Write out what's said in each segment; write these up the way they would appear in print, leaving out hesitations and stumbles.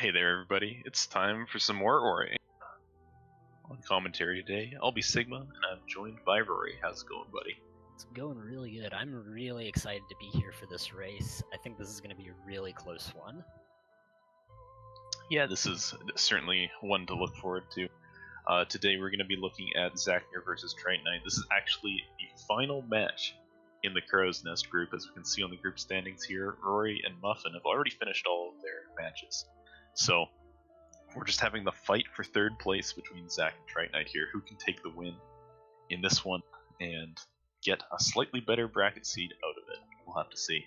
Hey there, everybody. It's time for some more Ori. On commentary today, I'll be Sigma, and I'm joined by Rory. How's it going, buddy? It's going really good. I'm really excited to be here for this race. I think this is going to be a really close one. Yeah, this is certainly one to look forward to. Today we're going to be looking at Zacknir versus Tritonite. This is actually the final match in the Crow's Nest group. As we can see on the group standings here, Rory and Muffin have already finished all of their matches. So, we're just having the fight for third place between Zack and Tritonite here. Who can take the win in this one and get a slightly better bracket seed out of it? We'll have to see.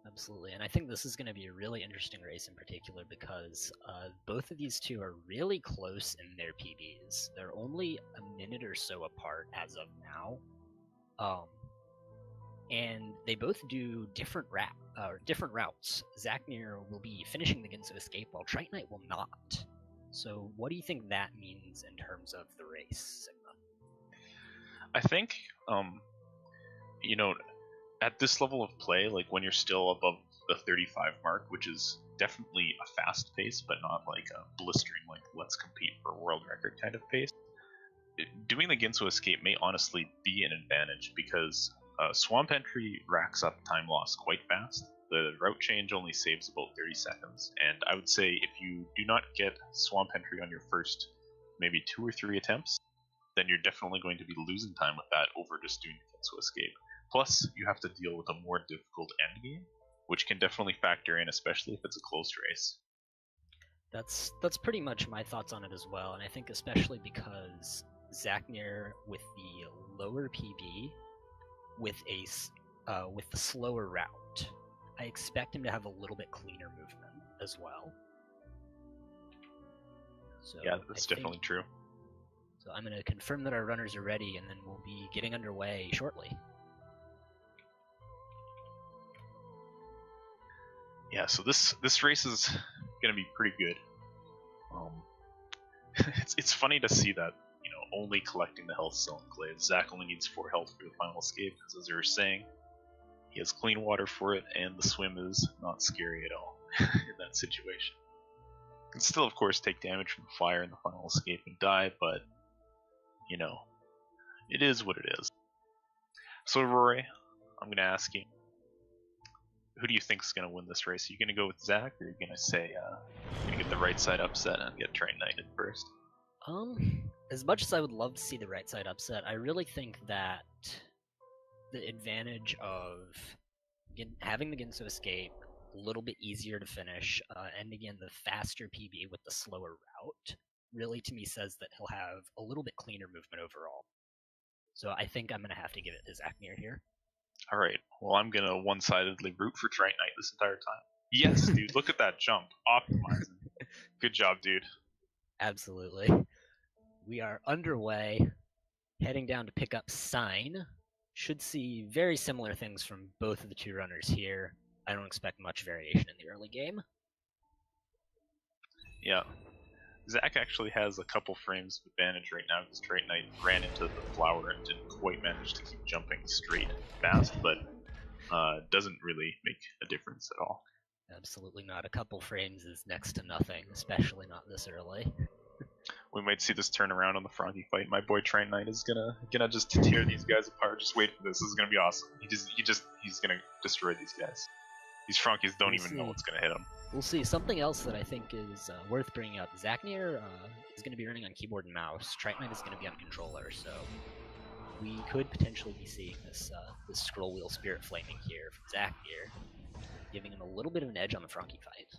Absolutely, and I think this is going to be a really interesting race in particular because both of these two are really close in their PBs. They're only a minute or so apart as of now, and they both do different routes. Zacknir will be finishing the Ginso Escape while Tritonite will not. So what do you think that means in terms of the race, Sigma? I think, at this level of play, like when you're still above the 35 mark, which is definitely a fast pace, but not like a blistering, like let's compete for a world record kind of pace, doing the Ginso Escape may honestly be an advantage because Swamp Entry racks up time loss quite fast. The route change only saves about 30 seconds, and I would say if you do not get Swamp Entry on your first maybe 2 or 3 attempts, then you're definitely going to be losing time with that over just doing the Ginso Escape. Plus, you have to deal with a more difficult endgame, which can definitely factor in, especially if it's a close race. That's pretty much my thoughts on it as well, and I think especially because Zacknir with the lower PB, with the slower route, I expect him to have a little bit cleaner movement as well. So yeah, that's definitely true. So I'm going to confirm that our runners are ready, and then we'll be getting underway shortly. Yeah, so this race is going to be pretty good. It's funny to see that, only collecting the health cell enclave. Zack only needs 4 health for the final escape, because as they were saying, he has clean water for it, and the swim is not scary at all in that situation. Can still, of course, take damage from the fire in the final escape and die, but, it is what it is. So, Rory, I'm going to ask you, who do you think is going to win this race? Are you going to go with Zack, or are you going to say, you're going to get the right side upset and get Tritonite first? As much as I would love to see the right side upset, I really think that the advantage of having the Ginso Escape a little bit easier to finish, and again the faster PB with the slower route, really to me says that he'll have a little bit cleaner movement overall. So I think I'm going to have to give it to Zacknir here. Alright, well I'm going to one-sidedly root for Tritonite this entire time. Yes, dude, look at that jump. Optimizing. Good job, dude. Absolutely. We are underway, heading down to pick up Sign. Should see very similar things from both of the two runners here. I don't expect much variation in the early game. Yeah. Zack actually has a couple frames of advantage right now because Tritonite ran into the flower and didn't quite manage to keep jumping straight fast, but doesn't really make a difference at all. Absolutely not. A couple frames is next to nothing, especially not this early. We might see this turn around on the Frankie fight. My boy Tritonite is gonna just tear these guys apart. Just wait for this. This is gonna be awesome. He's gonna destroy these guys. These Frankies don't even know what's gonna hit them. We'll see. Something else that I think is worth bringing up. Zacknir is going to be running on keyboard and mouse. Tritonite is going to be on controller, so we could potentially be seeing this scroll wheel spirit flaming here from Zacknir, giving him a little bit of an edge on the Frankie fight.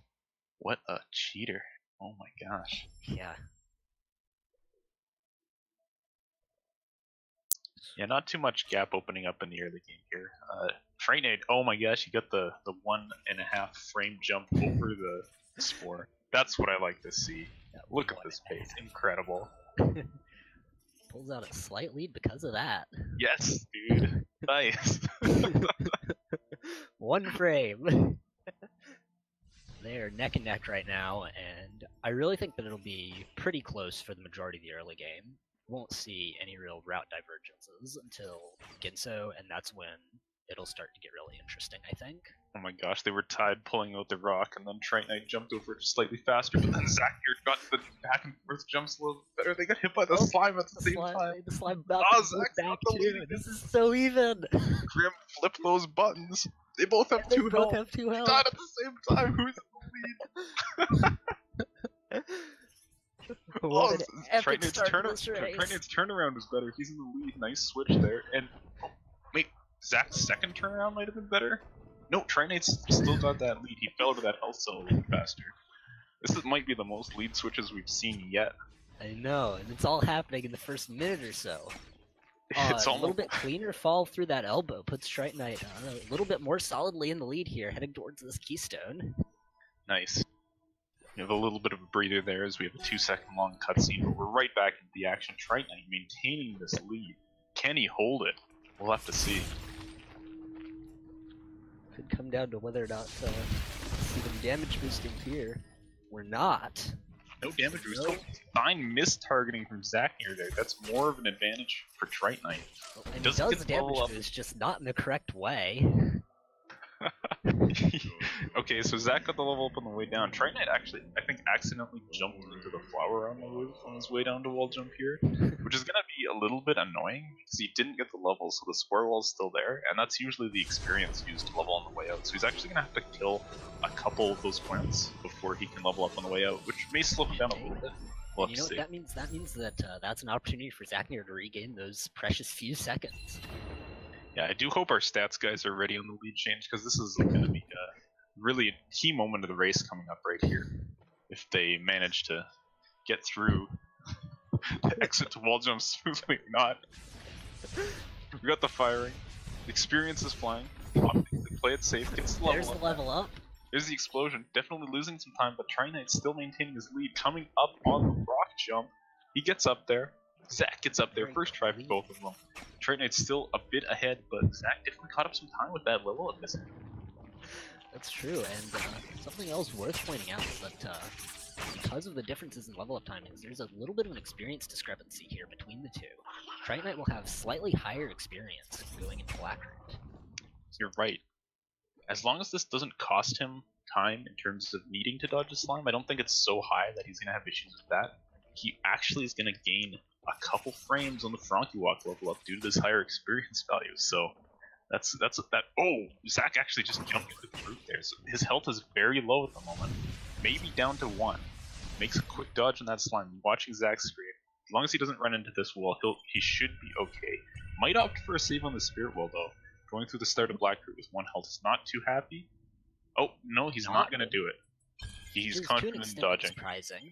What a cheater. Oh my gosh. Yeah. Yeah, not too much gap opening up in the early game here. Tritonite, oh my gosh, you got the 1.5 frame jump over the spore. That's what I like to see. Yeah, look at this pace, incredible. Pulls out a slight lead because of that. Yes, dude. Nice. 1 frame. They're neck and neck right now, and I really think that it'll be pretty close for the majority of the early game. Won't see any real route divergences until Ginso, and that's when it'll start to get really interesting, I think. Oh my gosh, they were tied pulling out the rock, and then Trite Knight jumped over just slightly faster, but then Zacknir got the back and forth jumps a little bit better. They got hit by the slime at the same time. The slime about Oh, to Zack's back got the too. lead. This is so even. Grim, flip those buttons. They both have They two both health. have 2 health. Died at the same time. Who's in the lead? What an epic Trite start to this race. Knight's turnaround was better. He's in the lead. Nice switch there. And wait, Zack's second turnaround might have been better. No, Trite Knight's still got that lead. He fell to that health cell a little faster. Might be the most lead switches we've seen yet. I know, and it's all happening in the first minute or so. It's A little bit cleaner fall through that elbow puts Trite Knight a little bit more solidly in the lead here, heading towards this keystone. Nice. We have a little bit of a breather there as we have a 2-second long cutscene, but we're right back into the action. Trite Knight maintaining this lead. Can he hold it? We'll have to see. Could come down to whether or not see them damage boosting here. We're not. No damage boost. No. Fine miss-targeting from Zacknir there. That's more of an advantage for Trite Knight. And he does damage boost, just not in the correct way. Okay, so Zack got the level up on the way down. Trite Knight actually, I think, accidentally jumped into the flower on the roof on his way down to wall jump here, which is going to be a little bit annoying because he didn't get the level, so the square wall's still there, and that's usually the experience used to level on the way out. So he's actually going to have to kill a couple of those plants before he can level up on the way out, which may slow him down a little bit. We'll you know what that means? That means that that's an opportunity for Zacknir to regain those precious few seconds. Yeah, I do hope our stats guys are ready on the lead change, because this is going to be really a key moment of the race coming up right here. If they manage to get through the exit to wall jump smoothly or not. We got the firing. The experience is flying. They play it safe. Gets the level There's up. the level up. There's the explosion. Definitely losing some time, but Trite Knight's still maintaining his lead. Coming up on the rock jump. He gets up there. Zack gets up there. First try for both of them. Trite Knight's still a bit ahead, but Zack definitely caught up some time with that level up missing. That's true, and something else worth pointing out is that because of the differences in level up timings, there's a little bit of an experience discrepancy here between the two. Trite Knight will have slightly higher experience going into Blackroot. You're right. As long as this doesn't cost him time in terms of needing to dodge a slime, I don't think it's so high that he's going to have issues with that. He actually is going to gain a couple frames on the Frankie Walk level up due to this higher experience value, so that's that. Oh, Zack actually just jumped into the root there, so his health is very low at the moment, maybe down to 1. Makes a quick dodge on that slime. Watching Zack scream. As long as he doesn't run into this wall, he should be okay. Might opt for a save on the Spirit Wall though. Going through the start of Blackroot with 1 health is not too happy. Oh no, he's not going to do it. He's confident in dodging. Surprising.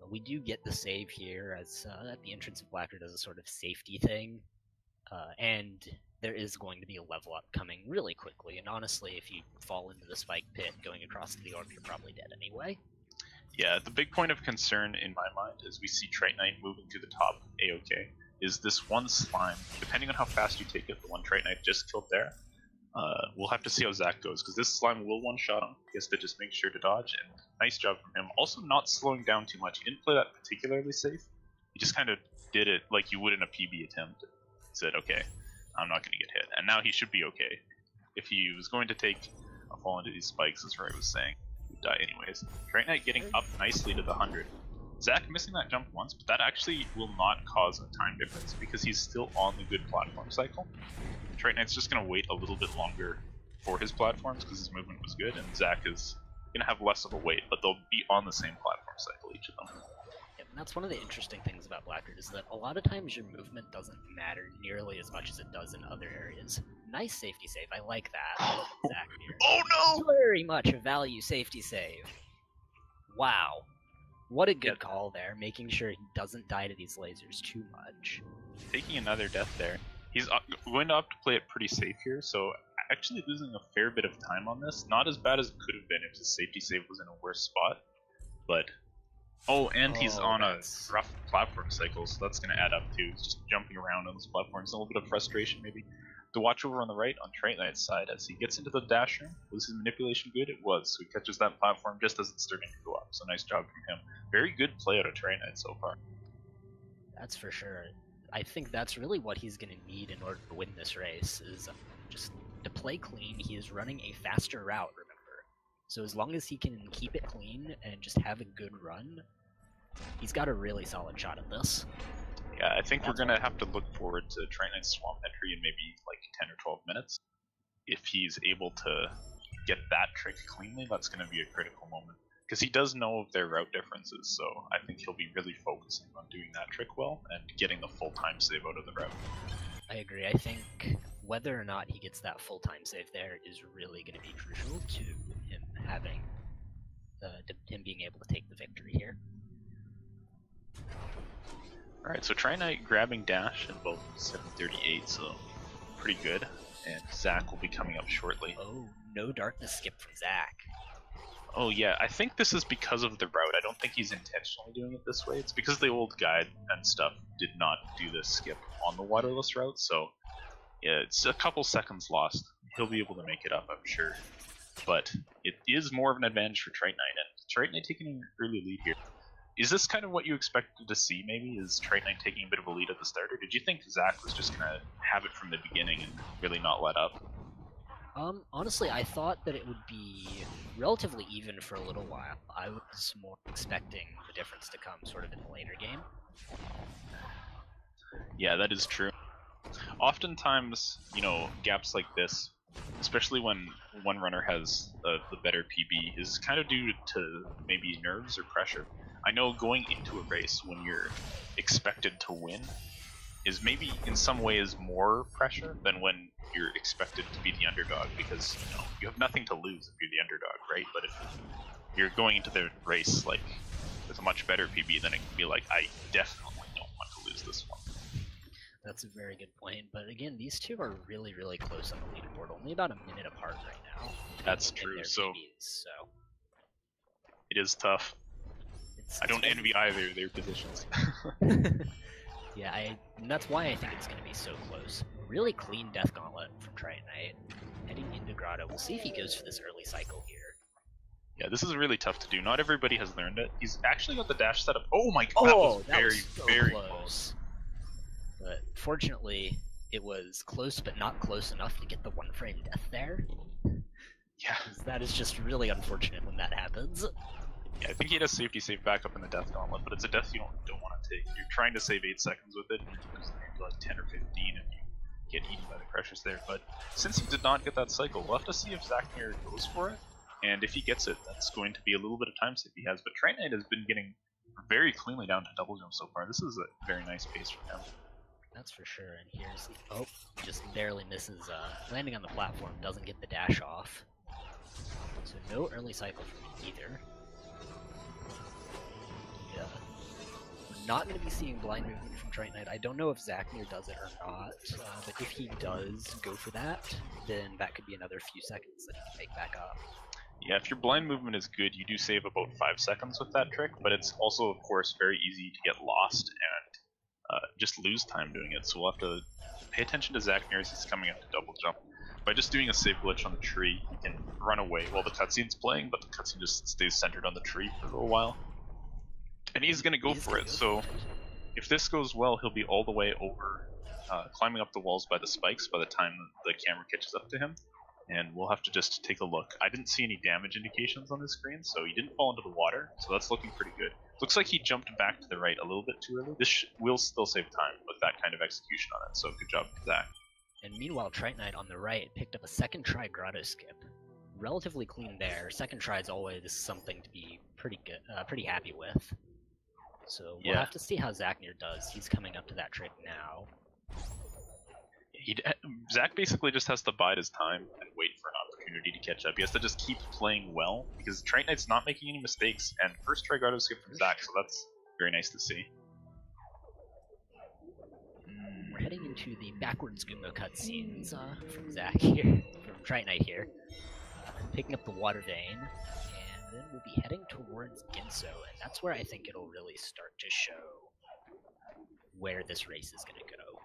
We do get the save here as at the entrance of Blackroot as a sort of safety thing, and there is going to be a level up coming really quickly. And honestly, if you fall into the spike pit going across to the orb, you're probably dead anyway. Yeah, the big point of concern in my mind as we see Trite Knight moving to the top A-OK is this one slime. Depending on how fast you take it, the one Trite Knight just killed there, we'll have to see how Zack goes, because this slime will one-shot him. He has to just make sure to dodge, and nice job from him. Also not slowing down too much. He didn't play that particularly safe. He just kind of did it like you would in a PB attempt. He said, okay, I'm not going to get hit. And now he should be okay. If he was going to take a fall into these spikes, as Ray was saying, he would die anyways. Trite Knight getting up nicely to the 100. Zack missing that jump once, but that actually will not cause a time difference because he's still on the good platform cycle. Trite Knight's just going to wait a little bit longer for his platforms because his movement was good, and Zack is going to have less of a wait, but they'll be on the same platform cycle, each of them. Yeah, and that's one of the interesting things about Blackroot is that a lot of times your movement doesn't matter nearly as much as it does in other areas. Nice safety save, I like that. Zacknir. Oh no! Very much a value safety save. Wow. What a good call there, making sure he doesn't die to these lasers too much. Taking another death there. He's going to opt to play it pretty safe here, so actually losing a fair bit of time on this. Not as bad as it could have been if his safety save was in a worse spot, but... Oh, and he's on a rough platform cycle, so that's going to add up too. He's just jumping around on those platforms. A little bit of frustration maybe. To watch over on the right on Trite Knight's side as he gets into the dash room. Was his manipulation good? It was. So he catches that platform just as it's starting to go up. So nice job from him. Very good play out of Trite Knight so far. That's for sure. I think that's really what he's going to need in order to win this race, is just to play clean, he is running a faster route, remember. So as long as he can keep it clean and just have a good run, he's got a really solid shot at this. Yeah, I think we're going to have to look forward to Trite Knight's Swamp entry in maybe like 10 or 12 minutes. If he's able to get that trick cleanly, that's going to be a critical moment. Because he does know of their route differences, so I think he'll be really focusing on doing that trick well and getting the full time save out of the route. I agree. I think whether or not he gets that full time save there is really going to be crucial to him having, him being able to take the victory here. Alright, so Trite Knight grabbing dash at about 738, so pretty good. And Zack will be coming up shortly. Oh, no darkness skip from Zack. Oh yeah, I think this is because of the route. I don't think he's intentionally doing it this way. It's because the old guide and stuff did not do this skip on the waterless route, so yeah, it's a couple seconds lost. He'll be able to make it up, I'm sure. But it is more of an advantage for Trite Knight, and Trite Knight taking an early lead here. Is this kind of what you expected to see, maybe? Is Trite Knight taking a bit of a lead at the start, or did you think Zack was just going to have it from the beginning and really not let up? Honestly, I thought that it would be relatively even for a little while. I was more expecting the difference to come sort of in the later game. Yeah, that is true. Oftentimes, you know, gaps like this, especially when one runner has the better PB, is kind of due to maybe nerves or pressure. I know going into a race when you're expected to win is maybe in some ways more pressure than when you're expected to be the underdog, because you know you have nothing to lose if you're the underdog, right? But if you're going into the race like with a much better PB, then it can be like, I definitely don't want to lose this one. That's a very good point, but again, these two are really, really close on the leaderboard, only about a minute apart right now. That's true, so PBs, so it is tough. I don't envy either of their positions. Yeah, and that's why I think it's going to be so close. Really clean Death Gauntlet from Trite Knight, heading into Grotto. We'll see if he goes for this early cycle here. Yeah, this is really tough to do. Not everybody has learned it. He's actually got the dash set up. Oh my god, that was very, very close. But fortunately, it was close, but not close enough to get the one-frame death there. Yeah. That is just really unfortunate when that happens. Yeah, I think he had a safety save back up in the Death Gauntlet, but it's a death you don't want to take. You're trying to save 8 seconds with it, and you're losing to like 10 or 15, and you get eaten by the pressures there. But since he did not get that cycle, we'll have to see if Zacknir goes for it, and if he gets it, that's going to be a little bit of time save he has. But Trite Knight has been getting very cleanly down to double jump so far. This is a very nice pace for him. That's for sure, and here's... Oh, just barely misses landing on the platform, doesn't get the dash off. So no early cycle for me either. We're not going to be seeing blind movement from Trite Knight. I don't know if Zacknir does it or not, but if he does go for that, then that could be another few seconds that he can make back up. Yeah, if your blind movement is good, you do save about 5 seconds with that trick, but it's also, of course, very easy to get lost and just lose time doing it. So we'll have to pay attention to Zacknir as he's coming up to double jump. By just doing a safe glitch on the tree, he can run away while the cutscene's playing, but the cutscene just stays centered on the tree for a little while. And he's going to go for it, so if this goes well, he'll be all the way over, climbing up the walls by the spikes by the time the camera catches up to him. And we'll have to just take a look. I didn't see any damage indications on the screen, so he didn't fall into the water, so that's looking pretty good. Looks like he jumped back to the right a little bit too early. This will still save time with that kind of execution on it, so good job for that. And meanwhile, Trite Knight on the right picked up a second try Grotto skip. Relatively clean there. Second try is always something to be pretty good, pretty happy with. So we'll have to see how Zacknir does. He's coming up to that trick now. Zack basically just has to bide his time and wait for an opportunity to catch up. He has to just keep playing well, because Trite Knight's not making any mistakes, and first try Grotto skip from Zack, so that's very nice to see. We're heading into the backwards Gumo cutscenes from Zack here, from Trite Knight here. Picking up the water vein, and then we'll be heading towards Ginso, and that's where I think it'll really start to show where this race is going to go.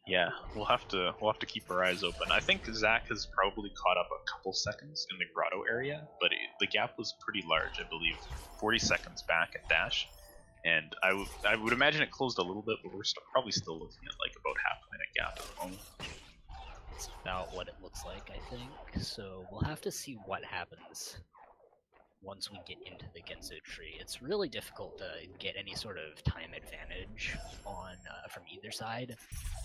Yeah, we'll have to keep our eyes open. I think Zack has probably caught up a couple seconds in the Grotto area, but the gap was pretty large, I believe. 40 seconds back at dash. And I would imagine it closed a little bit, but we're probably still looking at like about half a minute gap at the moment. It's about what it looks like, I think. So we'll have to see what happens once we get into the Genso tree. It's really difficult to get any sort of time advantage on from either side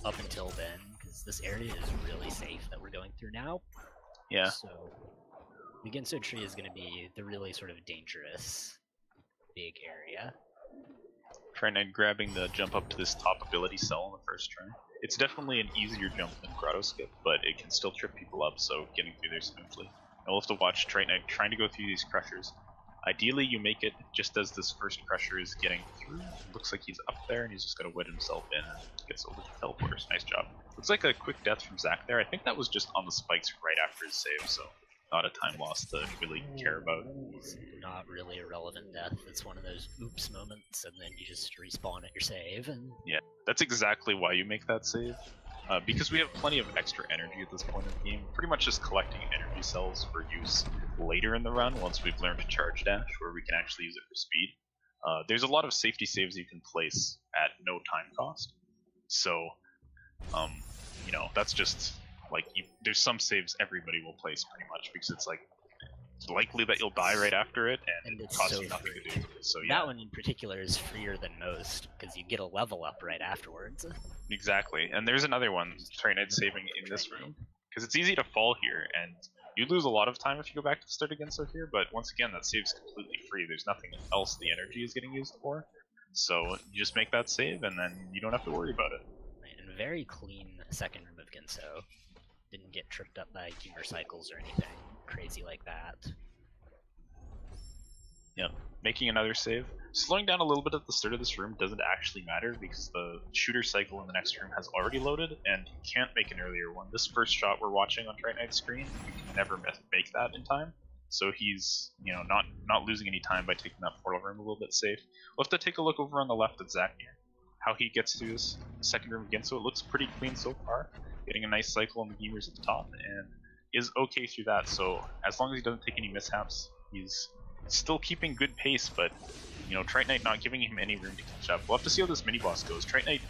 up until then, because this area is really safe that we're going through now. Yeah. So the Genso tree is going to be the really sort of dangerous big area. Try Knight grabbing the jump up to this top ability cell in the first turn. It's definitely an easier jump than Grotto Skip, but it can still trip people up, so getting through there smoothly. And we'll have to watch Try Knight trying to go through these crushers. Ideally, you make it just as this first crusher is getting through. Looks like he's up there, and he's just going to wed himself in and gets over the teleporters. Nice job. Looks like a quick death from Zacknir. I think that was just on the spikes right after his save, so not a time loss to really care about. It's not really a relevant death. It's one of those oops moments, and then you just respawn at your save. And yeah, that's exactly why you make that save. Because we have plenty of extra energy at this point in the game, pretty much just collecting energy cells for use later in the run once we've learned to charge dash, where we can actually use it for speed. There's a lot of safety saves you can place at no time cost. So, you know, that's just like, there's some saves everybody will place pretty much, because it's like, it's likely that you'll die right after it, and it costs you nothing to do. So yeah. That one in particular is freer than most, because you get a level up right afterwards. Exactly, and there's another one, Try Knight saving in this room, because it's easy to fall here, and you lose a lot of time if you go back to the start again so here, but once again, that save's completely free. There's nothing else the energy is getting used for, so you just make that save, and then you don't have to worry about it. And very clean second room of Genso. Didn't get tripped up by gamer cycles or anything crazy like that. Yep, making another save. Slowing down a little bit at the start of this room doesn't actually matter, because the shooter cycle in the next room has already loaded, and you can't make an earlier one. This first shot we're watching on Try Knight's screen, you can never make that in time. So he's, you know, not losing any time by taking that portal room a little bit safe. We'll have to take a look over on the left at Zacknir. How he gets through this second room again, so it looks pretty clean so far. Getting a nice cycle on the gamers at the top, and is okay through that, so as long as he doesn't take any mishaps, he's still keeping good pace, but, you know, Try Knight not giving him any room to catch up. We'll have to see how this mini-boss goes. Try Knight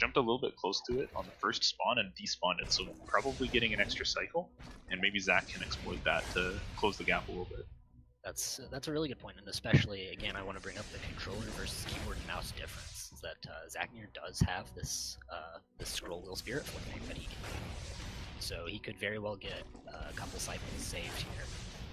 jumped a little bit close to it on the first spawn and despawned it, so probably getting an extra cycle, and maybe Zack can exploit that to close the gap a little bit. That's a really good point, and especially, again, I want to bring up the controller versus keyboard and mouse difference. Is that Zacknir does have this scroll wheel spirit flipping that he can do. So he could very well get a couple cycles saved here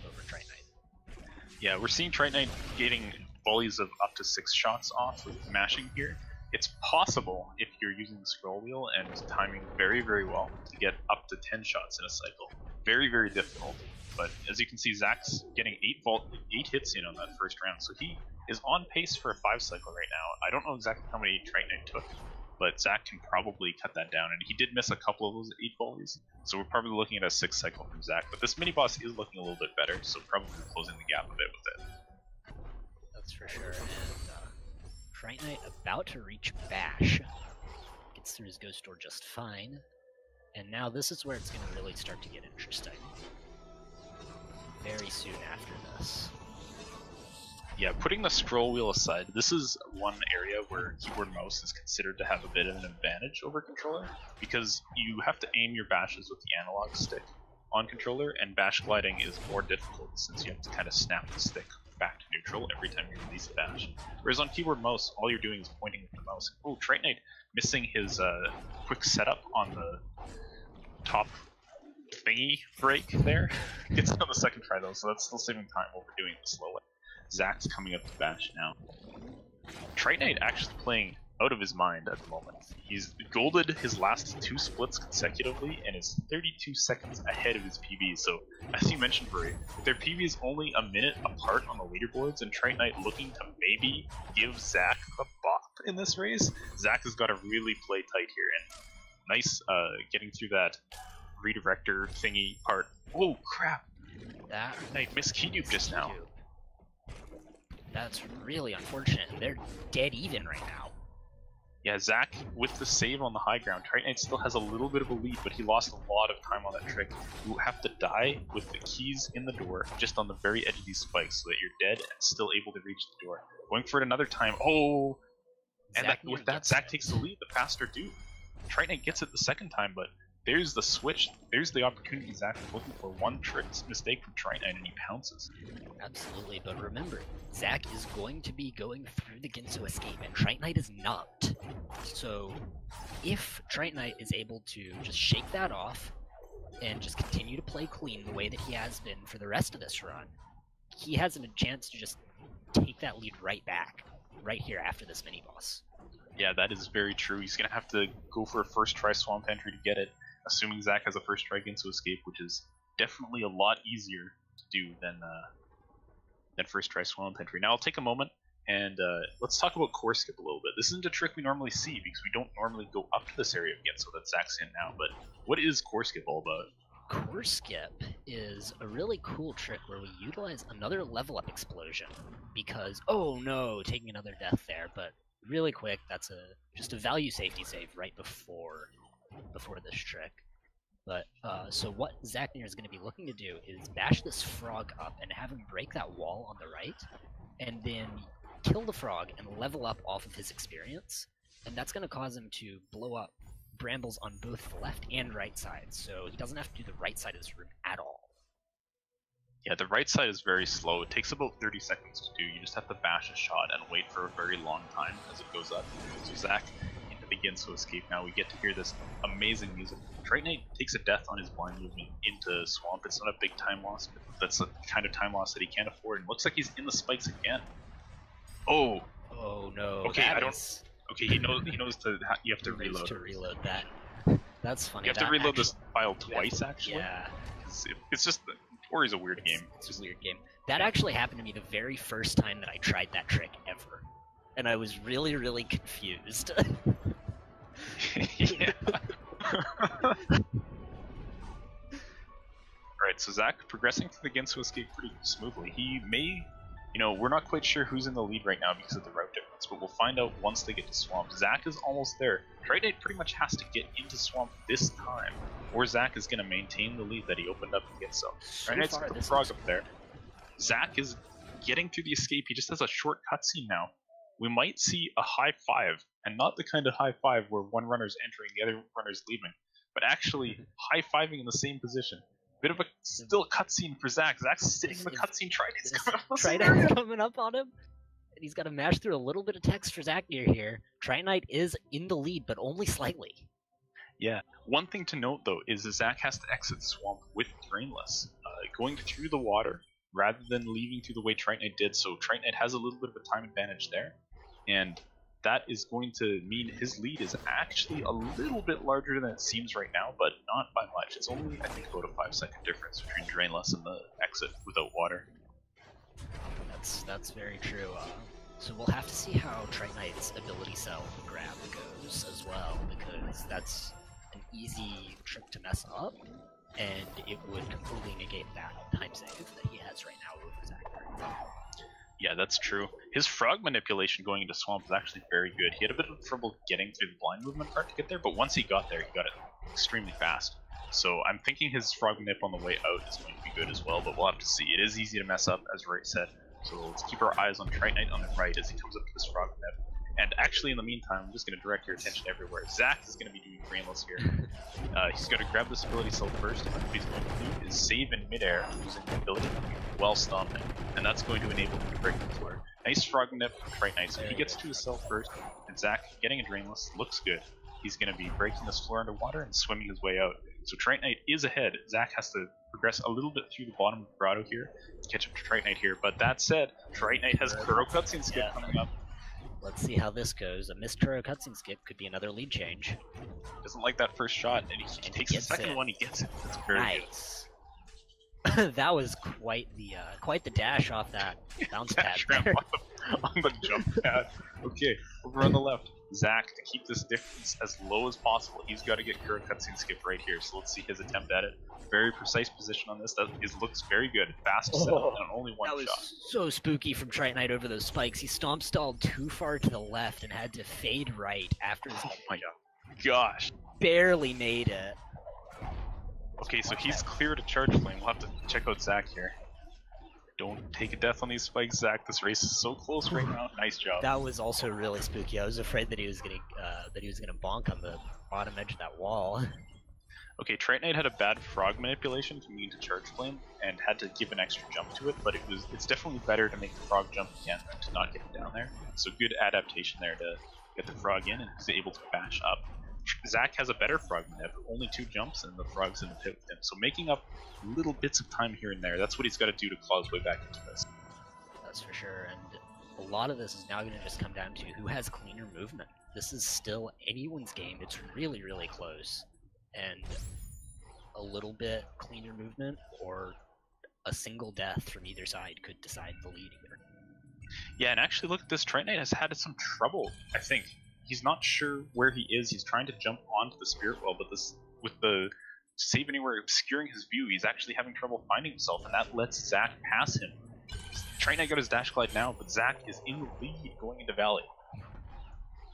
over Try Knight. Yeah, we're seeing Try Knight getting volleys of up to 6 shots off with mashing here. It's possible, if you're using the scroll wheel and timing very, very well, to get up to 10 shots in a cycle. Very, very difficult. But as you can see, Zack's getting 8 hits in on that first round, so he is on pace for a 5 cycle right now. I don't know exactly how many Try Knight took, but Zack can probably cut that down, and he did miss a couple of those 8 volleys, so we're probably looking at a 6 cycle from Zack. But this mini-boss is looking a little bit better, so probably closing the gap a bit with it. That's for sure, and Try Knight about to reach Bash. Gets through his ghost door just fine, and now this is where it's going to really start to get interesting. Very soon after this. Yeah, putting the scroll wheel aside, this is one area where keyboard and mouse is considered to have a bit of an advantage over controller, because you have to aim your bashes with the analog stick on controller, and bash gliding is more difficult since you have to kind of snap the stick back to neutral every time you release a bash. Whereas on keyboard and mouse, all you're doing is pointing with the mouse. Oh, Try Knight missing his quick setup on the top thingy break there. Gets it on the second try though, so that's still saving time while we're doing it the slow way. Zack's coming up to bash now. Try Knight actually playing out of his mind at the moment. He's golded his last 2 splits consecutively and is 32 seconds ahead of his PB. So, as you mentioned, Bray, their PB is only a minute apart on the leaderboards, and Try Knight looking to maybe give Zack the bop in this race. Zack has got to really play tight here, and nice getting through that redirector thingy part. Oh crap! That Knight missed key nuke just now. That's really unfortunate. They're dead even right now. Yeah, Zack with the save on the high ground. Triton still has a little bit of a lead, but he lost a lot of time on that trick. You have to die with the keys in the door, just on the very edge of these spikes, so that you're dead and still able to reach the door. Going for it another time. Oh! And with that, Zack takes the lead, the faster dude. Triton gets it the second time, but there's the switch. There's the opportunity Zack was looking for. One trick mistake from Triton, and he pounces. Absolutely, but remember, Zack is going to be going through the Ginso escape, and Tritonite is not. So, if Tritonite is able to just shake that off, and just continue to play clean the way that he has been for the rest of this run, he has a chance to just take that lead right back, right here after this mini-boss. Yeah, that is very true. He's going to have to go for a first try Swamp Entry to get it, assuming Zack has a first try Ginso escape, which is definitely a lot easier to do than first try Swamp Entry. Now I'll take a moment and let's talk about Core Skip a little bit. This isn't a trick we normally see because we don't normally go up to this area of Ginso that Zack's in now, but what is Core Skip all about? Core Skip is a really cool trick where we utilize another level up explosion because, oh no, taking another death there, but really quick, that's just a value safety save right before this trick. But so what Zacknir is going to be looking to do is bash this frog up and have him break that wall on the right, and then kill the frog and level up off of his experience, and that's going to cause him to blow up brambles on both the left and right sides, so he doesn't have to do the right side of this room at all. Yeah, the right side is very slow. It takes about 30 seconds to do. You just have to bash a shot and wait for a very long time as it goes up. So Zack begins to escape now. We get to hear this amazing music. Tritonite takes a death on his blind movement into Swamp. It's not a big time loss, but that's the kind of time loss that he can't afford. And looks like he's in the spikes again. Oh! Oh no. Okay, Okay, he knows to. You have to reload. To reload that. That's funny. You have to reload this file twice, actually. Yeah. It's just Ori's a weird game. It's just a weird game. That actually happened to me the very first time that I tried that trick ever, and I was really, really confused. Yeah. Alright, so Zack progressing through the Ginso escape pretty smoothly. He may, we're not quite sure who's in the lead right now because of the route difference, but we'll find out once they get to Swamp. Zack is almost there. Tritonite pretty much has to get into Swamp this time, or Zack is going to maintain the lead that he opened up in Ginso. Tritonite's got the frog up there. Zack is getting through the escape. He just has a short cutscene now. We might see a high five, and not the kind of high five where one runner's entering, the other runner's leaving, but actually high-fiving in the same position. Bit of a still cutscene for Zack. Zack's sitting in the cutscene. Tritonite's coming up on him, and he's got to mash through a little bit of text for Zacknir here. Tritonite is in the lead, but only slightly. Yeah. One thing to note, though, is that Zack has to exit Swamp with Drainless, going through the water rather than leaving through the way Tritonite did, so Tritonite has a little bit of a time advantage there. And that is going to mean his lead is actually a little bit larger than it seems right now, but not by much. It's only, I think, about a 5-second difference between Drainless and the exit without water. That's very true. So we'll have to see how Tritonite's ability cell grab goes as well, because that's an easy trick to mess up, and it would completely negate that time save that he has right now over Zacknir. Yeah, that's true. His frog manipulation going into Swamp was actually very good. He had a bit of trouble getting through the blind movement part to get there, but once he got there, he got it extremely fast. So I'm thinking his frog manip on the way out is going to be good as well, but we'll have to see. It is easy to mess up, as Ray said. So let's keep our eyes on Tritonite on the right as he comes up to this frog manip. And actually, in the meantime, I'm just going to direct your attention everywhere. Zack is going to be doing Drainless here. He's going to grab this ability cell first, and what he's going to do is save in midair using the ability while stomping, and that's going to enable him to break the floor. Nice frog nip from Tritonite, so he gets to his cell first, and Zack, getting a Drainless, looks good. He's going to be breaking this floor underwater and swimming his way out. So Tritonite is ahead. Zack has to progress a little bit through the bottom of the grotto here to catch up to Tritonite here, but that said, Tritonite has Kuro Cutscene Skip coming up. Let's see how this goes. A missed Kuro cutscene skip could be another lead change. Doesn't like that first shot, and he takes the second one. He gets it. That's very nice. Good. That was quite the dash off that bounce pad there. on the jump pad. Okay, over on the left. Zack, to keep this difference as low as possible, he's got to get Kura cutscene skip right here. So let's see his attempt at it. Very precise position on this. That looks very good. Fast setup and only one that was shot. so spooky from Triton Knight over those spikes. He stomp stalled too far to the left and had to fade right after his Oh my gosh. barely made it. Okay, so he's clear to charge flame. We'll have to check out Zack here. Don't take a death on these spikes, Zack. This race is so close right now. Nice job. That was also really spooky. I was afraid that he was gonna bonk on the bottom edge of that wall. Okay, Triton Knight had a bad frog manipulation coming into charge flame and had to give an extra jump to it, but it's definitely better to make the frog jump again than to not get it down there. So good adaptation there to get the frog in, and he's able to bash up. Zack has a better frog manip, only 2 jumps, and the frog's in the pit with him. So making up little bits of time here and there, that's what he's got to do to claw his way back into this. That's for sure, and a lot of this is now going to just come down to who has cleaner movement. This is still anyone's game. It's really, really close. And a little bit cleaner movement or a single death from either side could decide the lead here. Yeah, and actually look at this. Triton Knight has had some trouble, I think. He's not sure where he is. He's trying to jump onto the spirit well, but with the save anywhere obscuring his view, he's actually having trouble finding himself, and that lets Zack pass him. Triton Knight got his dash glide now, but Zack is in the lead going into Valley.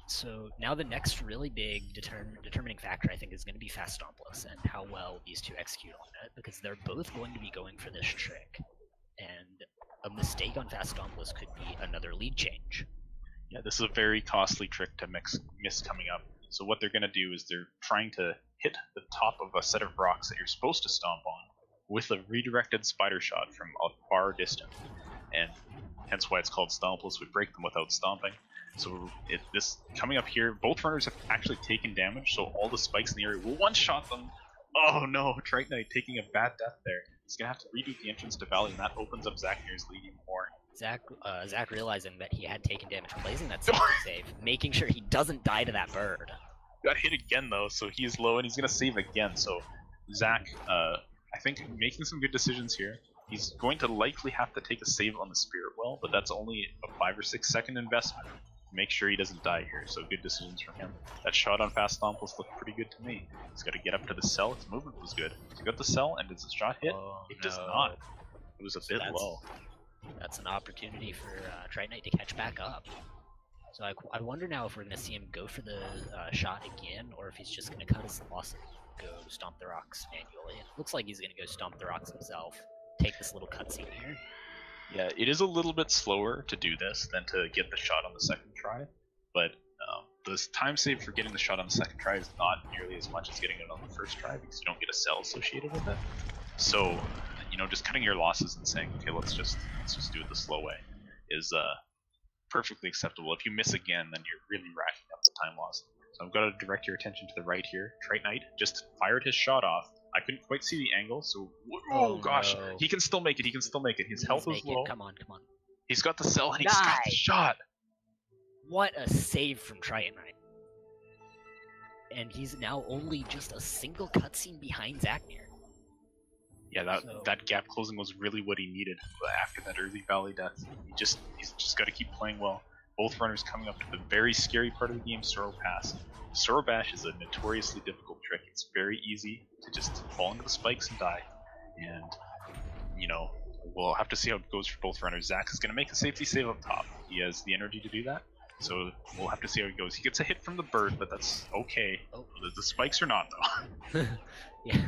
So now the next really big determining factor, I think, is going to be Fast Stompless and how well these two execute on it, because they're both going to be going for this trick. And a mistake on Fast Stompless could be another lead change. Yeah, this is a very costly trick to miss coming up. So what they're going to do is they're trying to hit the top of a set of rocks that you're supposed to stomp on with a redirected spider shot from a far distance. And hence why it's called Stompless. We break them without stomping. So this coming up here, both runners have actually taken damage, so all the spikes in the area will one-shot them. Oh no, Triton Knight taking a bad death there. He's going to have to redo the entrance to Valley, and that opens up Zacknir's lead even more. Zack realizing that he had taken damage, placing that save, making sure he doesn't die to that bird. Got hit again though, so he is low, and he's going to save again. So Zack, I think, making some good decisions here. He's going to likely have to take a save on the Spirit Well, but that's only a 5 or 6 second investment. Make sure he doesn't die here, so good decisions from him. That shot on Fast Stompless looked pretty good to me. He's got to get up to the cell, his movement was good. He got the cell, and does the shot hit? It does not. It was a bit low. That's an opportunity for Triton Knight to catch back up. So I wonder now if we're going to see him go for the shot again, or if he's just going to cut his loss and go stomp the rocks manually. It looks like he's going to go stomp the rocks himself. Take this little cutscene here. Yeah, it is a little bit slower to do this than to get the shot on the second try, but the time save for getting the shot on the second try is not nearly as much as getting it on the first try because you don't get a cell associated with it. So, just cutting your losses and saying, okay, let's just do it the slow way is perfectly acceptable. If you miss again, then you're really racking up the time loss. So I've got to direct your attention to the right here. Triton Knight just fired his shot off. I couldn't quite see the angle, so gosh, no. He can still make it. He can still make it. His health is low. Come on. He's got the cell and he's got the shot. What a save from Triton Knight. And he's now only just a single cutscene behind Zacknir. Yeah, that gap closing was really what he needed after that early Valley death. He's just got to keep playing well. Both runners coming up to the very scary part of the game, Sorrow Pass. Sorrow Bash is a notoriously difficult trick. It's very easy to just fall into the spikes and die. And, we'll have to see how it goes for both runners. Zack is going to make a safety save up top. He has the energy to do that. So we'll have to see how it goes. He gets a hit from the bird, but that's okay. Oh. The spikes are not, though. Yeah,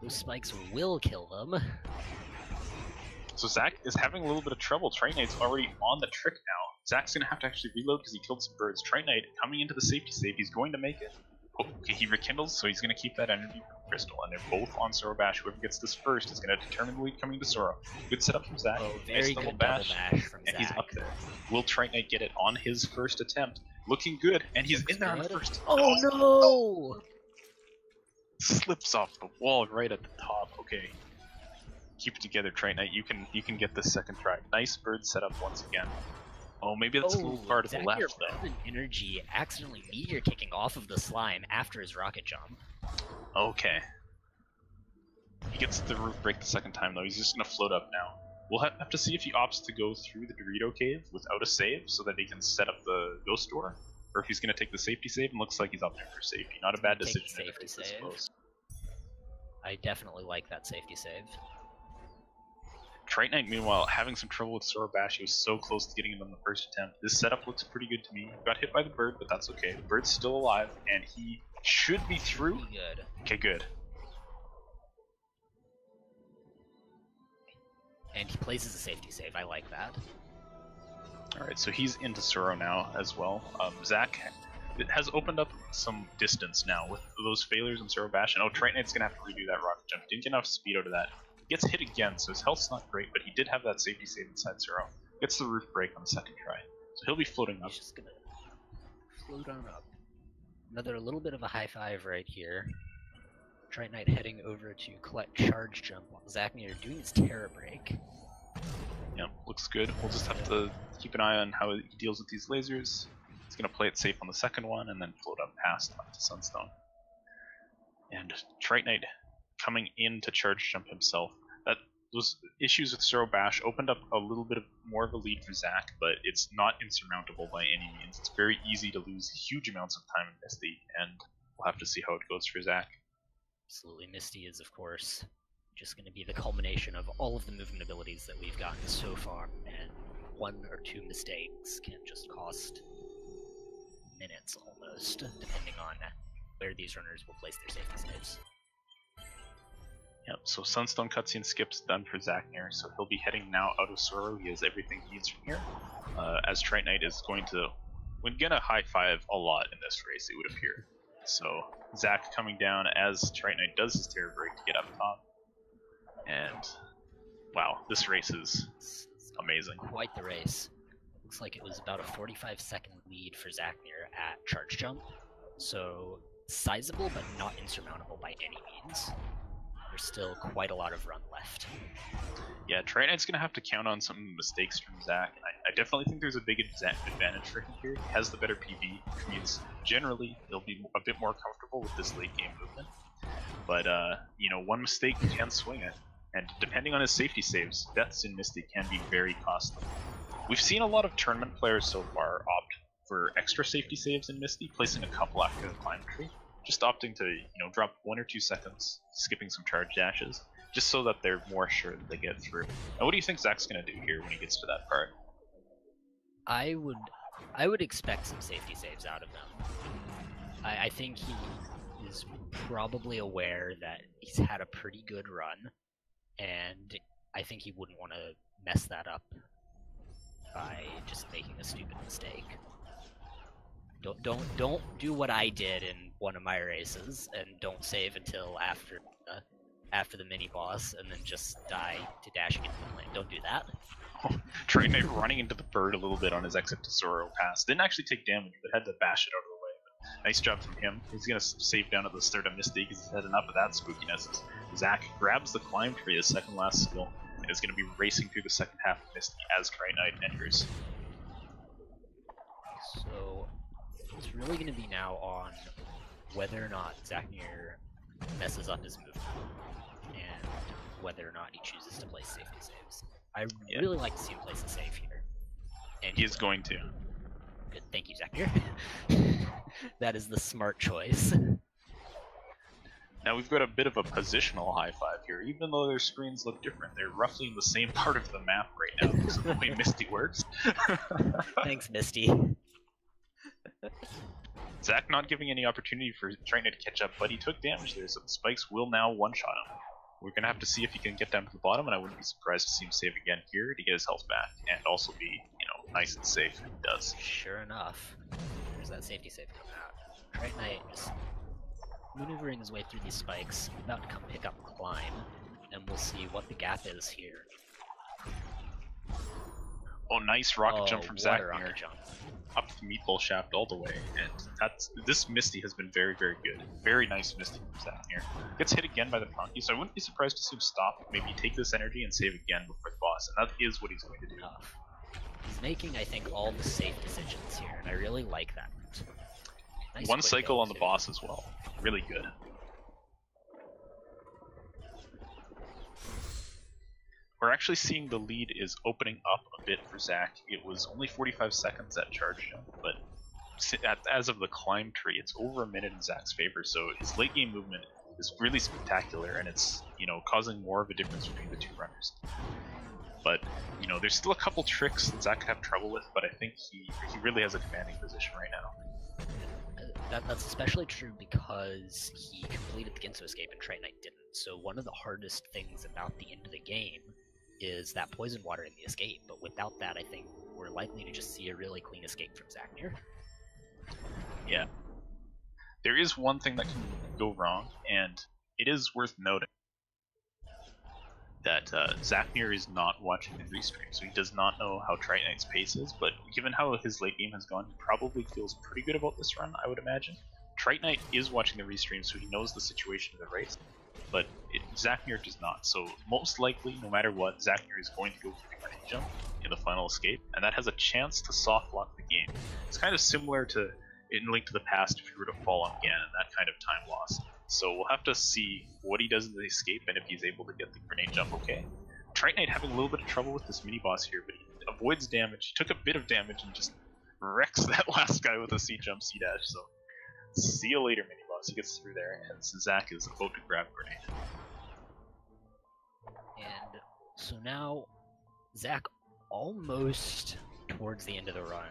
those spikes will kill them. So Zack is having a little bit of trouble. Triton Knight's already on the trick now. Zack's going to have to actually reload because he killed some birds. Triton Knight coming into the safety save. He's going to make it. Okay, he rekindles, so he's going to keep that energy from Crystal. And they're both on Sorrow Bash. Whoever gets this first is going to determine the lead coming to Sorrow. Good setup from Zack. Very nice good bash from and Zack. He's up there. Will Triton Knight get it on his first attempt? Looking good, and he's in there on the first. Oh no! Slips off the wall right at the top. Okay. Keep it together, Triton Knight. You can get this second try. Nice bird setup once again. Oh, maybe that's a little far to the left, though. Energy accidentally meteor kicking off of the slime after his rocket jump. Okay. He gets the roof break the second time, though. He's just going to float up now. We'll have to see if he opts to go through the Dorito cave without a save so that he can set up the ghost door, or if he's going to take the safety save, and looks like he's opting for safety. Not a bad decision in a race this close. I definitely like that safety save. Trite Knight, meanwhile, having some trouble with Sorobash. He was so close to getting him on the first attempt. This setup looks pretty good to me. Got hit by the bird, but that's okay. The bird's still alive, and he should be through. Pretty good. Okay, good. And he places a safety save. I like that. Alright, so he's into Soro now as well. Zack has opened up some distance now with those failures in Sorobash. And Trite Knight's going to have to redo that rocket jump. Didn't get enough speed out of that. Gets hit again, so his health's not great, but he did have that safety save inside Soro. Gets the roof break on the second try. So he'll be floating up. He's just gonna float on up. Another little bit of a high five right here. Trite Knight heading over to collect charge jump while Zacknir doing his terror break. Yeah, looks good. We'll just have to keep an eye on how he deals with these lasers. He's gonna play it safe on the second one and then float up past to Sunstone. And Trite Knight coming in to charge jump himself. Those issues with Sorobash opened up a little bit more of a lead for Zack, but it's not insurmountable by any means. It's very easy to lose huge amounts of time in Misty, and we'll have to see how it goes for Zack. Absolutely. Misty is, of course, just going to be the culmination of all of the movement abilities that we've gotten so far, and one or two mistakes can just cost minutes almost, depending on where these runners will place their safety saves. Yep, so Sunstone cutscene skips done for Zacknir, so he'll be heading now out of Soro. He has everything he needs from here. As Trite Knight is going to high five a lot in this race, it would appear. So Zack coming down as Trite Knight does his terror break to get up top. And wow, this race is amazing. Quite the race. Looks like it was about a 45-second lead for Zacknir at charge jump. So sizable, but not insurmountable by any means. There's still quite a lot of run left. Yeah, Trite Knight's going to have to count on some mistakes from Zack. I definitely think there's a big advantage for him here. He has the better PB, which means generally he'll be a bit more comfortable with this late game movement. But, one mistake can swing it. And depending on his safety saves, deaths in Misty can be very costly. We've seen a lot of tournament players so far opt for extra safety saves in Misty, placing a couple after the climb tree. Just opting to, drop 1 or 2 seconds, skipping some charge dashes, just so that they're more sure that they get through. Now, what do you think Zack's going to do here when he gets to that part? I would expect some safety saves out of him. I think he is probably aware that he's had a pretty good run, and I think he wouldn't want to mess that up by just making a stupid mistake. Don't do what I did in one of my races and don't save until after the mini boss and then just die to dashing into the lane. Don't do that. Trite Knight running into the bird a little bit on his exit to Soro pass. Didn't actually take damage, but had to bash it out of the way. But nice job from him. He's gonna save down at the start of Misty because he's had enough of that spookiness. Zack grabs the climb tree, his second last skill, and is gonna be racing through the second half of Misty as Trite Knight enters. So it's really going to be now on whether or not Zacknir messes up his movement and whether or not he chooses to place safety saves. I really like to see him place a save here. And he is going to. Good, thank you, Zacknir. That is the smart choice. Now we've got a bit of a positional high five here. Even though their screens look different, they're roughly in the same part of the map right now because of the way Misty works. Thanks, Misty. Zack not giving any opportunity for Trite Knight to catch up, but he took damage there, so the spikes will now one-shot him. We're going to have to see if he can get down to the bottom, and I wouldn't be surprised to see him save again here to get his health back, and also be, nice and safe, and he does. Sure enough. There's that safety save coming out. Trite Knight just maneuvering his way through these spikes, about to come pick up the climb, and we'll see what the gap is here. Oh, nice rocket jump from Zacknir. Rocket jump. Up the meatball shaft all the way, and this Misty has been very, very good. Very nice Misty from Zacknir. Gets hit again by the Pronky, so I wouldn't be surprised to see him stop, maybe take this energy and save again before the boss, and that is what he's going to do. He's making, I think, all the safe decisions here, and I really like that. Nice one cycle on the boss as well. Really good. We're actually seeing the lead is opening up a bit for Zack. It was only 45 seconds at charge jump, but as of the climb tree, it's over a minute in Zach's favor, so his late game movement is really spectacular, and it's, you know, causing more of a difference between the two runners. But, you know, there's still a couple tricks that Zach could have trouble with, but I think he really has a commanding position right now. That's especially true because he completed the Ginso escape and Trite Knight didn't. So one of the hardest things about the end of the game is that poison water in the escape, but without that, I think we're likely to just see a really clean escape from Zacknir. Yeah. There is one thing that can go wrong, and it is worth noting that Zacknir is not watching the restream, so he does not know how Trite Knight's pace is, but given how his late game has gone, he probably feels pretty good about this run, I would imagine. Trite Knight is watching the restream, so he knows the situation of the race, but Zacknir does not, so most likely, no matter what, Zacknir is going to go for the grenade jump in the final escape, and that has a chance to soft lock the game. It's kind of similar to in Link to the Past if you were to fall on Ganon, that kind of time loss. So we'll have to see what he does in the escape and if he's able to get the grenade jump okay. Trite Knight having a little bit of trouble with this mini boss here, but he avoids damage. He took a bit of damage and just wrecks that last guy with a C jump, C dash. So see you later, mini boss. He gets through there, and Zach is about to grab grenade. And so now Zach almost towards the end of the run.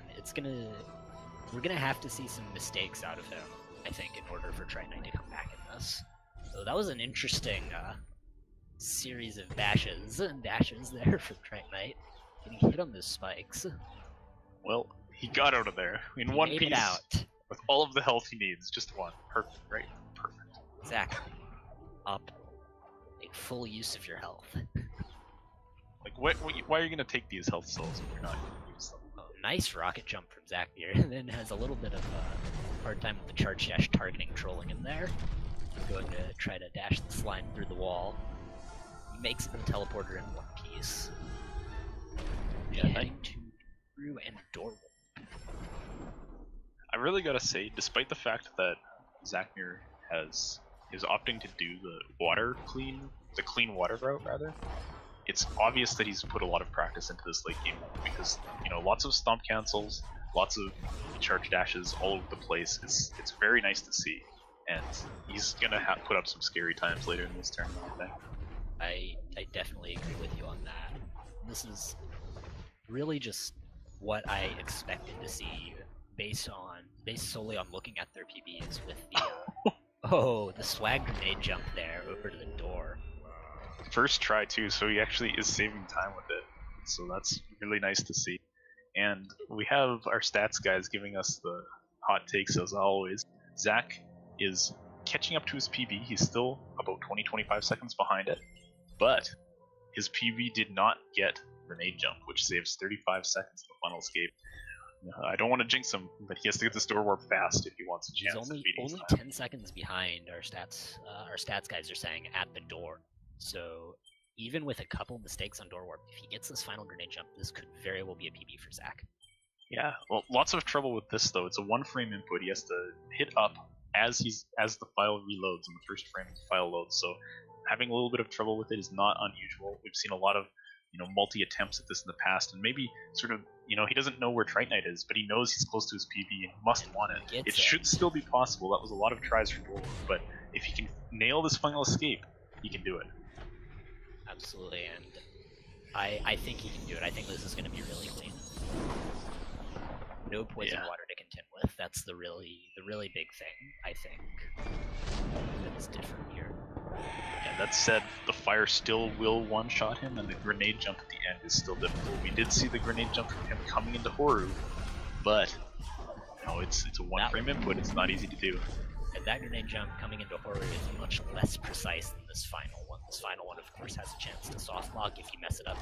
We're gonna have to see some mistakes out of him, I think, in order for Trite Knight to come back in this. So that was an interesting series of bashes and dashes there for Trite Knight. Getting hit on those spikes. Well, he got out of there in one piece. Made it out. With all of the health he needs, just one. Perfect, right? Perfect. Zach, up. Make full use of your health. Like, why are you gonna take these health souls if you're not gonna use them? Oh, nice rocket jump from Zacknir, and then has a little bit of a hard time with the charge dash targeting trolling him there. Going to try to dash the slime through the wall. He makes it to the teleporter in one piece. Yeah, heading to through and doorway. I really gotta say, despite the fact that Zacknir is opting to do the clean water route rather, it's obvious that he's put a lot of practice into this late game because, you know, lots of stomp cancels, lots of charge dashes all over the place. It's very nice to see, and he's gonna put up some scary times later in this tournament, I think. I definitely agree with you on that. This is really just what I expected to see based solely on looking at their PBs with the the swag grenade jump there over to the door. First try too, so he actually is saving time with it. So that's really nice to see. And we have our stats guys giving us the hot takes as always. Zach is catching up to his PB. He's still about 20-25 seconds behind it, but his PB did not get grenade jump, which saves 35 seconds of the final escape. I don't want to jinx him, but he has to get this door warp fast if he wants a chance. He's only 10 seconds behind our stats guys are saying at the door. So even with a couple mistakes on door warp, if he gets this final grenade jump, this could very well be a PB for Zach. Yeah, well, lots of trouble with this though. It's a one-frame input. He has to hit up as the file reloads and the first frame of the file loads. So having a little bit of trouble with it is not unusual. We've seen a lot of, you know, multi-attempts at this in the past, and maybe sort of, you know, he doesn't know where Trite Knight is, but he knows he's close to his PB and he must want it. It should still be possible. That was a lot of tries for Dwarf, but if he can nail this final escape, he can do it. Absolutely, and I think he can do it. I think this is going to be really clean. No poison water to contend with. That's the really big thing, I think. That's different here. Yeah, that said, the fire still will one-shot him, and the grenade jump at the end is still difficult. We did see the grenade jump from him coming into Horu, but you know, it's a one-frame input. It's not easy to do. And that grenade jump coming into Horu is much less precise than this final one. This final one, of course, has a chance to soft lock if you mess it up.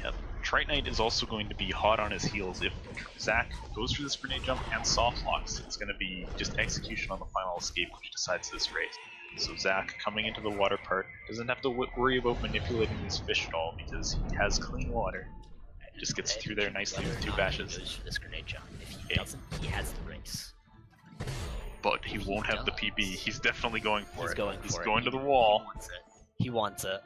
Yep. Trite Knight is also going to be hot on his heels. If Zach goes for this grenade jump and soft locks, it's going to be just execution on the final escape, which decides this race. So Zach, coming into the water part, doesn't have to worry about manipulating these fish at all because he has clean water. Just gets through there nicely with two bashes. He goes for this grenade jump. If he doesn't, he has the race. But he won't have the PB. He's definitely going for it. He's for going it. to the wall. He wants it.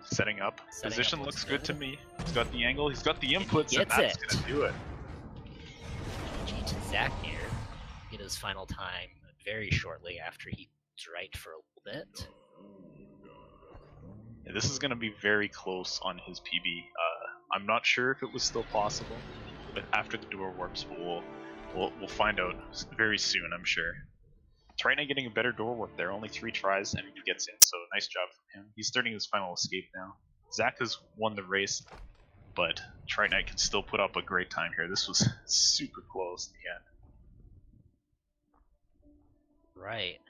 Setting up. Position looks good to me. He's got the angle. He's got the inputs, and that's going to do it. to Zacknir. Get his final time very shortly after he was right for a little bit. Yeah, this is going to be very close on his PB. I'm not sure if it was still possible, but after the door warps, we'll find out very soon, I'm sure. Trite Knight getting a better door warp there, only 3 tries, and he gets in, so nice job from him. He's starting his final escape now. Zack has won the race, but Trite Knight can still put up a great time here. This was super close in the end. Right.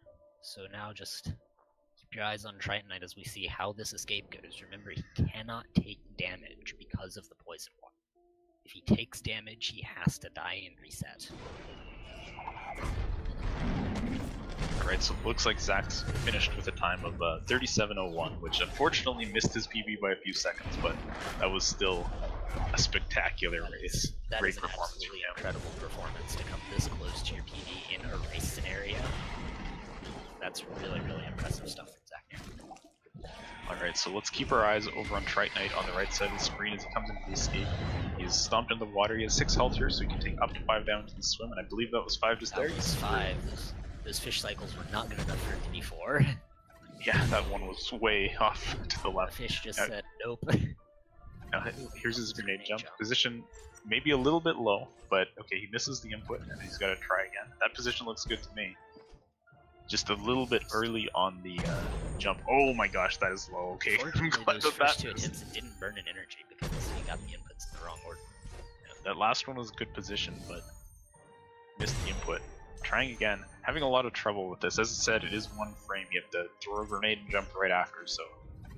So now just keep your eyes on Triton Knight as we see how this escape goes. Remember, he cannot take damage because of the poison one. If he takes damage, he has to die and reset. Alright, so it looks like Zack's finished with a time of 37:01, which unfortunately missed his PB by a few seconds, but that was still a spectacular race. Great performance from him. Incredible performance to come this close to your PB in a race scenario. That's really, really impressive stuff from Zacknir. Alright, so let's keep our eyes over on Trite Knight on the right side of the screen as he comes into the escape. He's stomped in the water, he has 6 health here, so he can take up to 5 down to the swim, and I believe that was 5 just there. That was 5. Those fish cycles were not good enough for it to be 4. Yeah, that one was way off to the left. The fish just said, nope. Now, here's his grenade jump. Position maybe a little bit low, but okay, he misses the input, and he's got to try again. That position looks good to me. Just a little bit early on the jump. Oh my gosh, that is low. Okay, I'm glad those first 2 attempts it didn't burn an energy because he got the inputs in the wrong order. Yeah, that last one was a good position, but missed the input. Trying again, having a lot of trouble with this. As I said, it is 1 frame. You have to throw a grenade and jump right after, so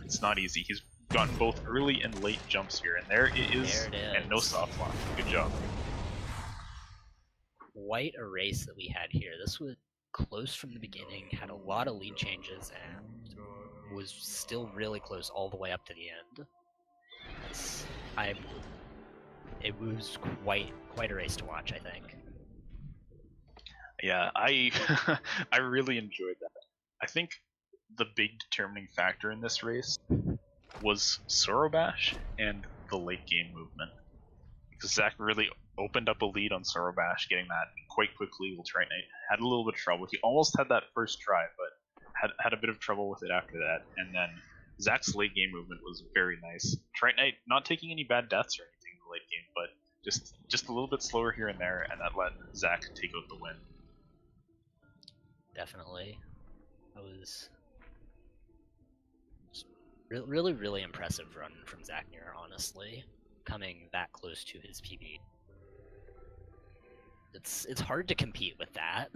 it's not easy. He's gotten both early and late jumps here, and there it is. And no soft lock. Good job. Quite a race that we had here. This was close from the beginning, had a lot of lead changes, and was still really close all the way up to the end. It was quite a race to watch, I think. Yeah, I I really enjoyed that. I think the big determining factor in this race was Sorobash and the late game movement. Because Zack really opened up a lead on Sorobash, getting that quite quickly. While Trite Knight had a little bit of trouble. He almost had that first try, but had a bit of trouble with it after that. And then Zack's late game movement was very nice. Trite Knight not taking any bad deaths or anything in the late game, but just a little bit slower here and there, and that let Zack take out the win. Definitely. That was really, really impressive run from Zacknir, honestly. Coming that close to his PB. It's hard to compete with that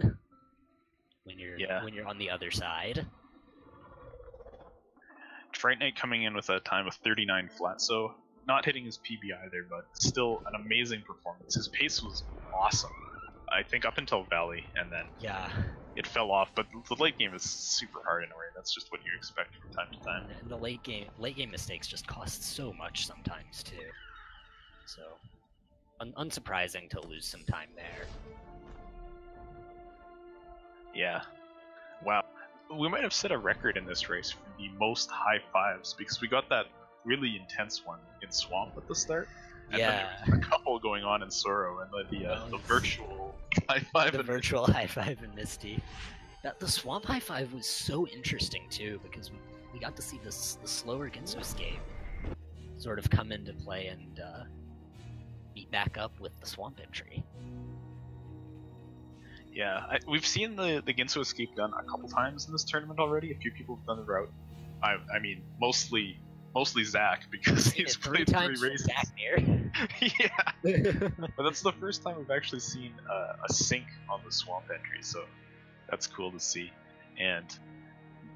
when you're on the other side. Trite Knight coming in with a time of 39 flat, so not hitting his PB either, but still an amazing performance. His pace was awesome. I think up until Valley, and then it fell off. But the late game is super hard in a way. That's just what you expect from time to time. And the late game mistakes just cost so much sometimes too. So unsurprising to lose some time there. Yeah. Wow. We might have set a record in this race for the most high fives because we got that really intense one in Swamp at the start. And then there was a couple going on in Sorrow, and the virtual high five. The virtual high five in Misty. The Swamp high five was so interesting too because we got to see the slower Ginso escape sort of come into play and meet back up with the Swamp entry. Yeah, we've seen the Ginso escape done a couple times in this tournament already. A few people have done the route. I mean, mostly Zack because he's played 3 races. Zacknir. Yeah, but that's the first time we've actually seen a sync on the Swamp entry, so that's cool to see. And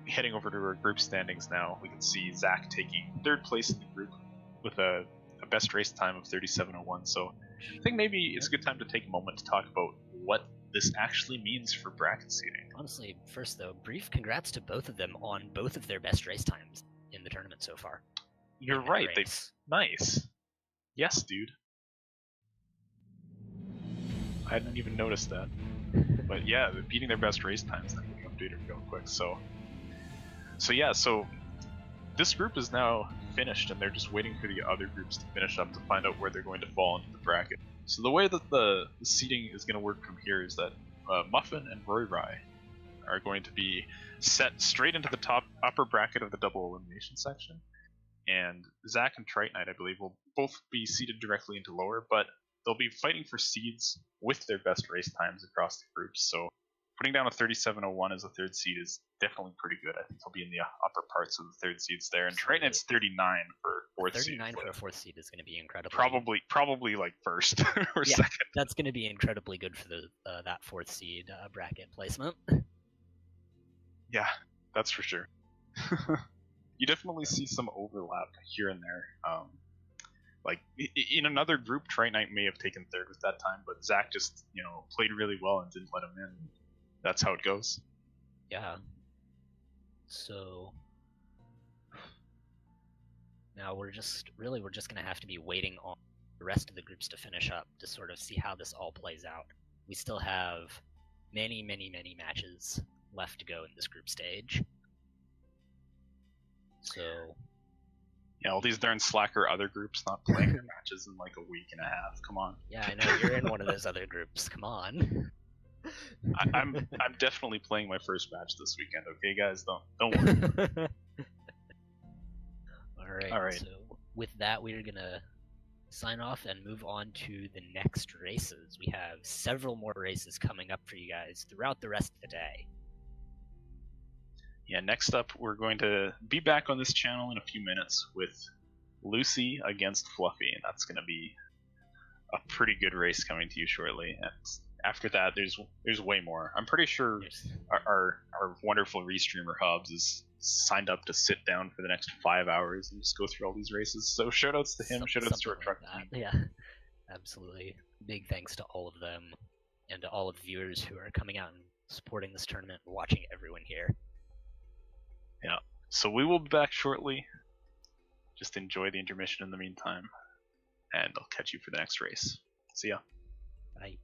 heading over to our group standings now, we can see Zack taking 3rd place in the group with a best race time of 37:01. So I think maybe it's a good time to take a moment to talk about what this actually means for bracket seeding. Honestly, first though, brief congrats to both of them on both of their best race times in the tournament so far. You're right. Nice. Yes, dude. I hadn't even noticed that. But yeah, they're beating their best race times. I'm going to update it real quick. So this group is now finished, and they're just waiting for the other groups to finish up to find out where they're going to fall into the bracket. So the way that the seating is going to work from here is that Muffin and Roy Rye are going to be set straight into the upper bracket of the double elimination section, and Zack and Tritonite, I believe, will both be seated directly into lower, but they'll be fighting for seeds with their best race times across the groups. So putting down a 37:01 as a third seed is definitely pretty good. I think he'll be in the upper parts of the third seeds there, and Tritonite's 39 for fourth seed. 39 for a fourth seed is going to be incredible. Probably like first or yeah, second. That's going to be incredibly good for the that fourth seed bracket placement. Yeah, that's for sure. You definitely see some overlap here and there. Like in another group, Tritonite may have taken third with that time, but Zack just played really well and didn't let him in. That's how it goes. Yeah. So now we're just gonna have to be waiting on the rest of the groups to finish up to sort of see how this all plays out. We still have many matches left to go in this group stage. So yeah, all these darn slacker other groups not playing their matches in like a week and a half. Come on. Yeah, I know you're in one of those other groups. Come on. I'm definitely playing my first match this weekend. Okay, guys, don't worry. All right. So with that, we're gonna sign off and move on to the next races. We have several more races coming up for you guys throughout the rest of the day. Yeah, next up, we're going to be back on this channel in a few minutes with Lucy against Fluffy, and that's going to be a pretty good race coming to you shortly. And after that, there's way more. I'm pretty sure our wonderful restreamer Hobbs is signed up to sit down for the next 5 hours and just go through all these races. So shoutouts to him, shoutouts to our truck team. Yeah, absolutely. Big thanks to all of them and to all of the viewers who are coming out and supporting this tournament and watching everyone here. Yeah, so we will be back shortly. Just enjoy the intermission in the meantime, and I'll catch you for the next race. See ya. Bye.